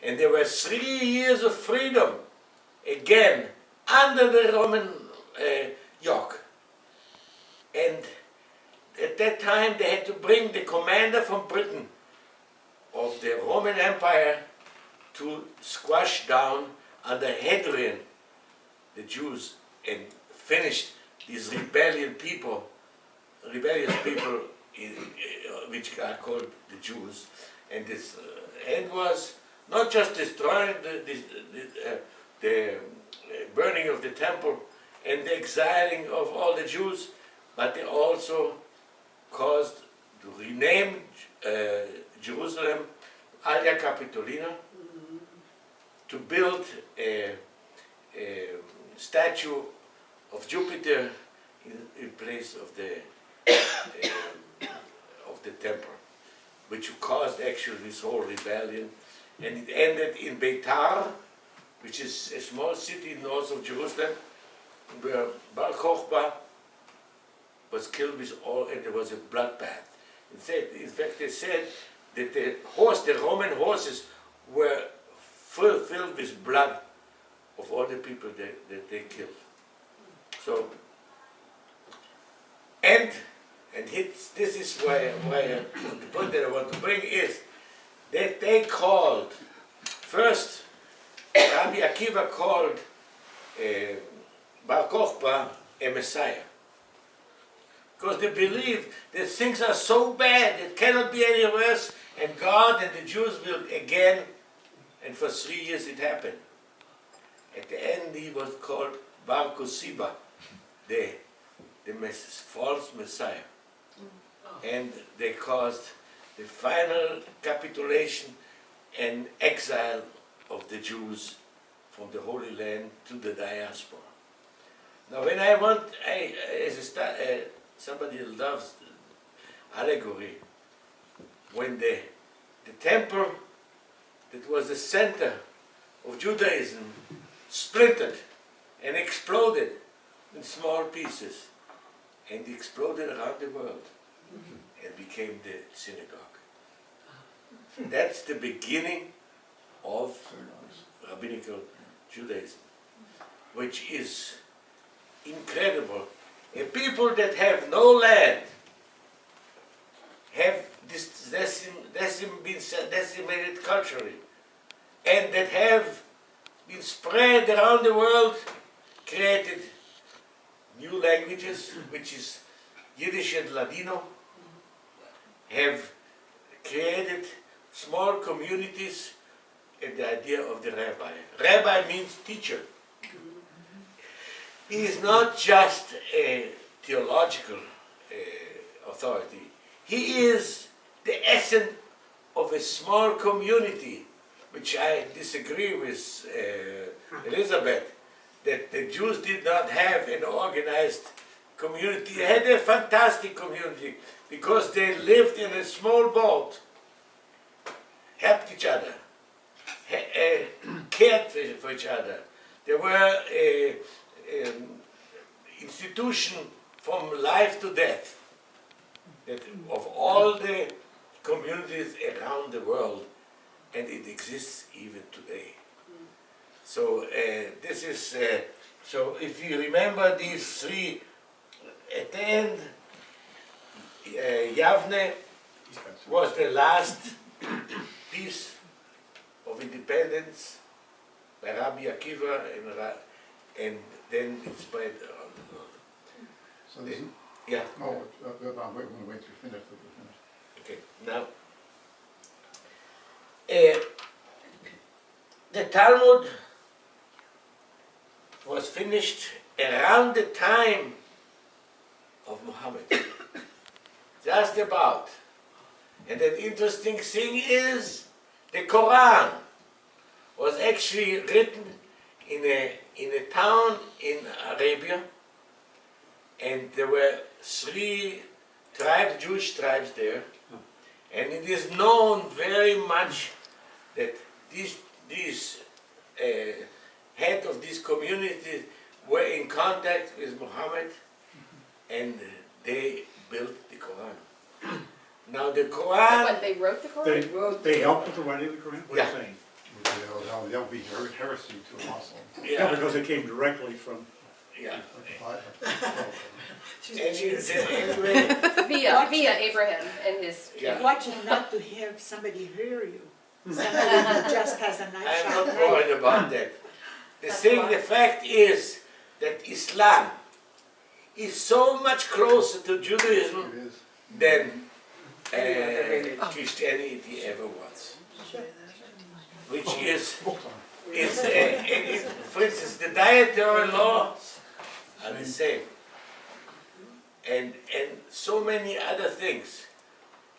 And there were 3 years of freedom, again, under the Roman yoke. And at that time they had to bring the commander from Britain of the Roman Empire to squash down under Hadrian the Jews and finished these rebellious people which are called the Jews. And this end was not just destroying the burning of the temple and the exiling of all the Jews, but they also caused to rename Jerusalem Alia Capitolina, to build a statue of Jupiter in place of the temple, which caused actually this whole rebellion. And it ended in Beitar, which is a small city north of Jerusalem, where Bar Kokhba was killed with all, and there was a bloodbath. In fact, they said that the Roman horses were filled with blood of all the people that they killed. So, and this is why the point that I want to bring is that they called, first Rabbi Akiva called Bar Kokhba a Messiah, because they believe that things are so bad, it cannot be any worse, and God and the Jews will again, and for 3 years it happened. At the end he was called Bar Kosiba, the false Messiah. And they caused the final capitulation and exile of the Jews from the Holy Land to the diaspora. Now when I want, somebody who loves allegory, when the temple that was the center of Judaism splintered and exploded in small pieces, and exploded around the world and became the synagogue. That's the beginning of Rabbinic Judaism, which is incredible. A people that have no land, have this been decimated culturally, and that have been spread around the world, created new languages, which is Yiddish and Ladino, have created small communities, and the idea of the rabbi. Rabbi means teacher. He is not just a theological authority. He is the essence of a small community, which I disagree with Elizabeth, that the Jews did not have an organized community. They had a fantastic community because they lived in a small boat, helped each other, cared for each other. There were an institution from life to death that of all the communities around the world, and it exists even today. So this is, so if you remember these three, at the end, Yavne was the last piece of independence by Rabbi Akiva, and then it spread around the world. So this, yeah. Oh, we're going to wait to finish. Okay, now, the Talmud was finished around the time of Muhammad, just about. And an interesting thing is, the Quran was actually written in a town in Arabia, and there were 3 tribes, Jewish tribes there, and it is known very much that these head of these communities were in contact with Muhammad, and they built the Quran. Now the Quran... What, they wrote the Quran? They helped with the writing of the Quran? What are you saying? No, that would be heresy to a Muslim. Yeah, because it came directly from. Yeah. Anyway, Via Abraham and his. Yeah. watching not to have somebody hear you. Somebody who just has a nice I'm short not name. worried about that. That's The why. fact is that Islam is so much closer to Judaism It is. than Christianity ever was. Which is for instance, the dietary laws are the same. And so many other things.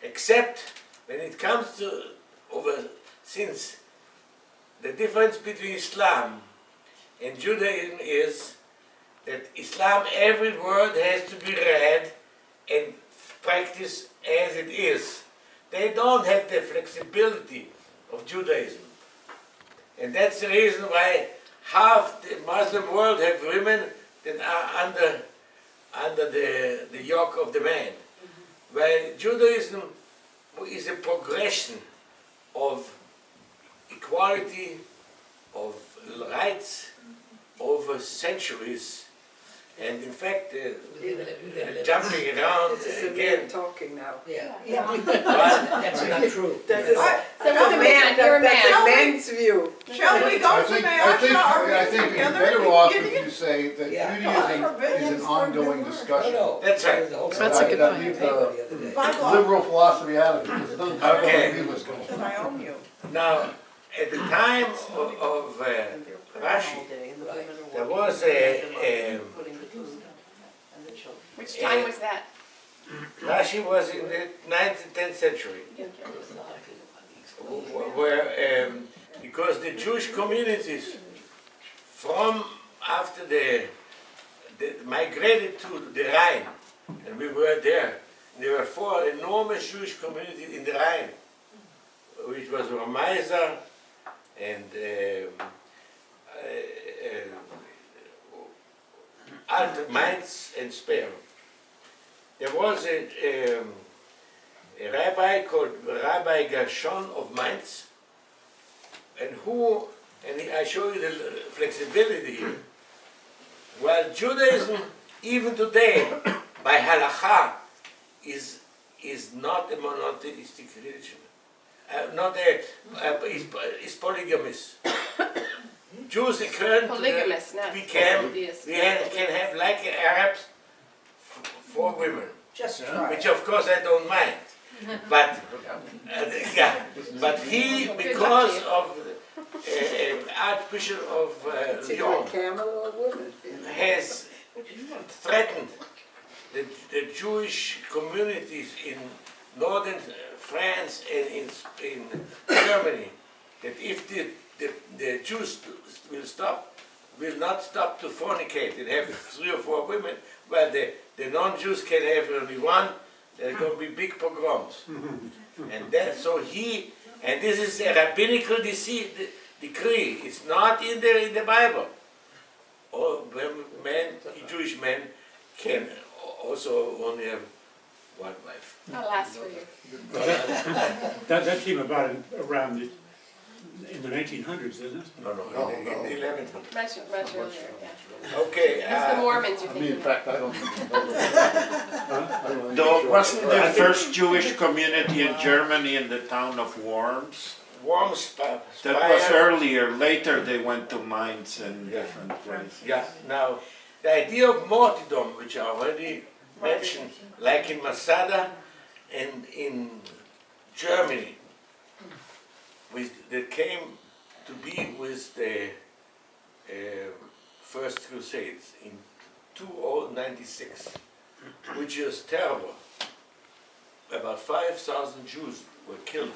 Except when it comes to since the difference between Islam and Judaism is that Islam, every word has to be read and practiced as it is. They don't have the flexibility of Judaism. And that's the reason why half the Muslim world have women that are under the yoke of the man. While Judaism is a progression of equality, of rights over centuries. And in fact, jumping around again. Talking now. Yeah, But that's not true. That is, So that's welcome a man, you're a that's man. a man's view. Shall we go to Mayor? I think you'd be better off if you say that Yeah. Judaism is an ongoing discussion. No, That's right. That's a good That point. leaves The the other day. Bible liberal philosophy out of it. It's not Okay. that I own you. now, at the time of Rashi, there was Which time was that? Rashi was in the 9th and 10th century, where because the Jewish communities from after the migrated to the Rhine, and we were there. There were 4 enormous Jewish communities in the Rhine, which was Ramaiza and Alt Mainz and Speyer. There was a rabbi called Rabbi Gershon of Mainz, and I show you the flexibility here. While Judaism, even today, by halakha, is not a monotheistic religion, is polygamous. Jews Polygamous, not we can monotheist. can have like Arabs 4 women. Just try. Which of course I don't mind, but yeah, but he, because of Archbishop of It's either Lyon, a camel or a woman. has threatened the Jewish communities in northern France and in Germany, that if the Jews will not stop to fornicate and have 3 or 4 women, well, the non-Jews can have only 1, there's going to be big pogroms. And then, and this is a rabbinical decree, it's not in the Bible. All Jewish men can also only have 1 wife. I'll ask for you. That came about around in the 1900s, isn't it? No, in the 11th. Much earlier, yeah. Okay. It's the Mormons you're I mean, in thinking of. fact, I don't think. Though, wasn't the first Jewish community in Germany in the town of Worms? Worms, That was Speyer. earlier. Later they went to Mainz and different places. Yeah, now, the idea of martyrdom, which I already mentioned, like in Masada and in Germany, that came to be with the First Crusades in 2096, which is terrible. About 5,000 Jews were killed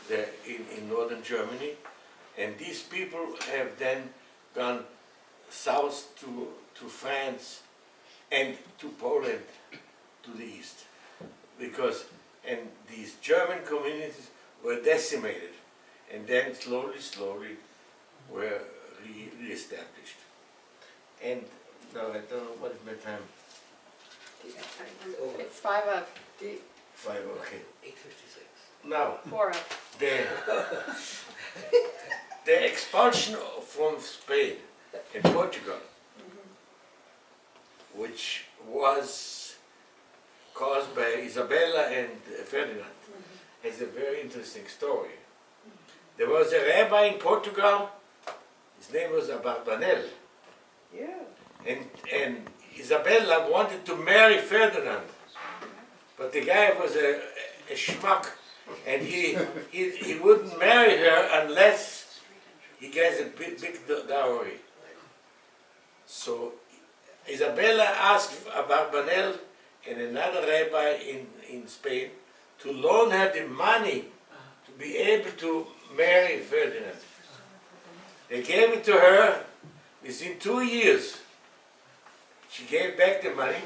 there in northern Germany, and these people have then gone south to France and to Poland to the east, and these German communities were decimated, and then slowly were re-established. And now I don't know what is my time. It's 5 up, 5, okay. 8:56. Now 4 up. the expulsion from Spain and Portugal, which was caused by Isabella and Ferdinand, is a very interesting story. There was a rabbi in Portugal, his name was Abarbanel, Yeah. and Isabella wanted to marry Ferdinand, but the guy was a schmuck, and he wouldn't marry her unless he gets a big dowry. So Isabella asked Abarbanel and another rabbi in Spain to loan her the money to be able to marry Ferdinand. They gave it to her. Within 2 years, she gave back the money,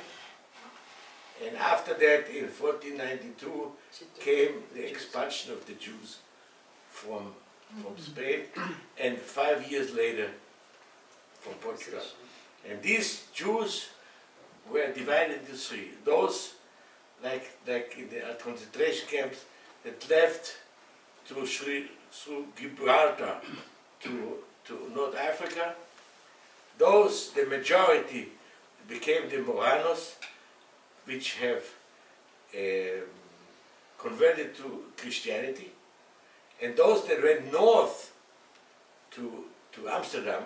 and after that, in 1492, came the expulsion of the Jews from Spain, and 5 years later, from Portugal. And these Jews were divided into three. Those, like in the concentration camps, that left through Gibraltar to North Africa. Those, the majority, became the Moranos, which have converted to Christianity. And those that went north to Amsterdam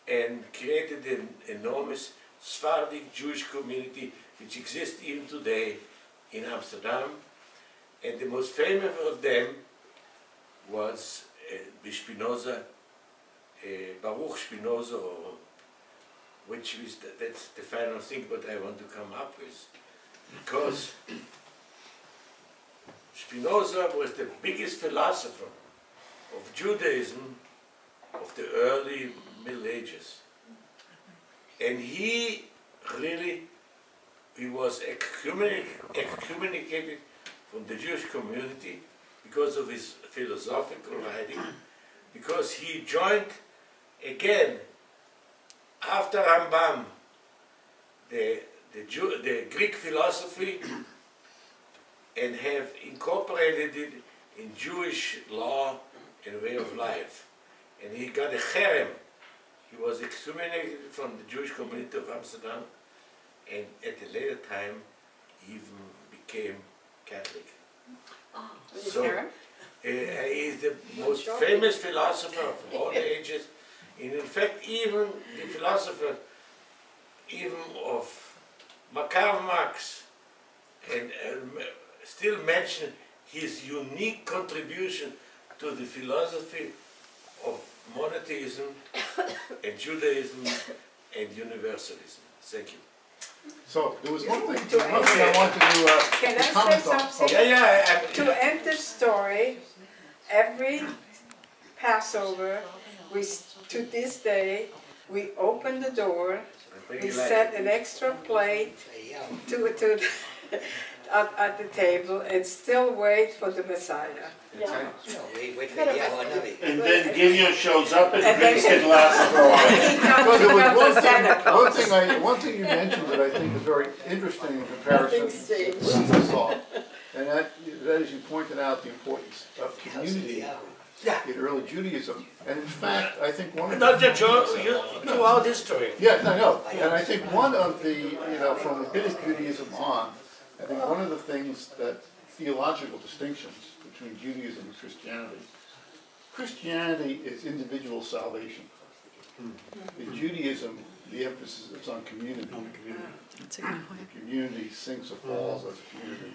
and created an enormous Sephardic Jewish community which exists even today in Amsterdam. And the most famous of them was Spinoza, Baruch Spinoza, which is that's the final thing what I want to come up with, because Spinoza was the biggest philosopher of Judaism of the early Middle Ages, and he was excommunicated from the Jewish community because of his philosophical writing, because he joined again after Rambam the Greek philosophy and have incorporated it in Jewish law and way of life. And he got a cherem. He was excommunicated from the Jewish community of Amsterdam, and at a later time even became Catholic. So he is the most famous philosopher of all ages. And in fact, even the philosopher, even of Karl Marx, and still mention his unique contribution to the philosophy of monotheism and Judaism and universalism. Thank you. So, there was one thing I wanted to Can I say comment on. something? Yeah. To end the story, every Passover, to this day, we open the door, we set an extra plate at the table and still wait for the Messiah. Yeah. Wait for the And then Gideon shows up and And drinks then- the glass of wine. He Well, there was comes to Santa Claus. one thing you mentioned that I think is very interesting in comparison Nothing's changed. with the thought, and that is you pointed out the importance of community in early Judaism. And in fact, I think one of Not just throughout history. yeah, no, and I think one of the, from Rabbinic Judaism on, I think one of the things that theological distinctions between Judaism and Christianity is individual salvation. In Judaism, the emphasis is on community. On the community. The community sinks or falls as a community.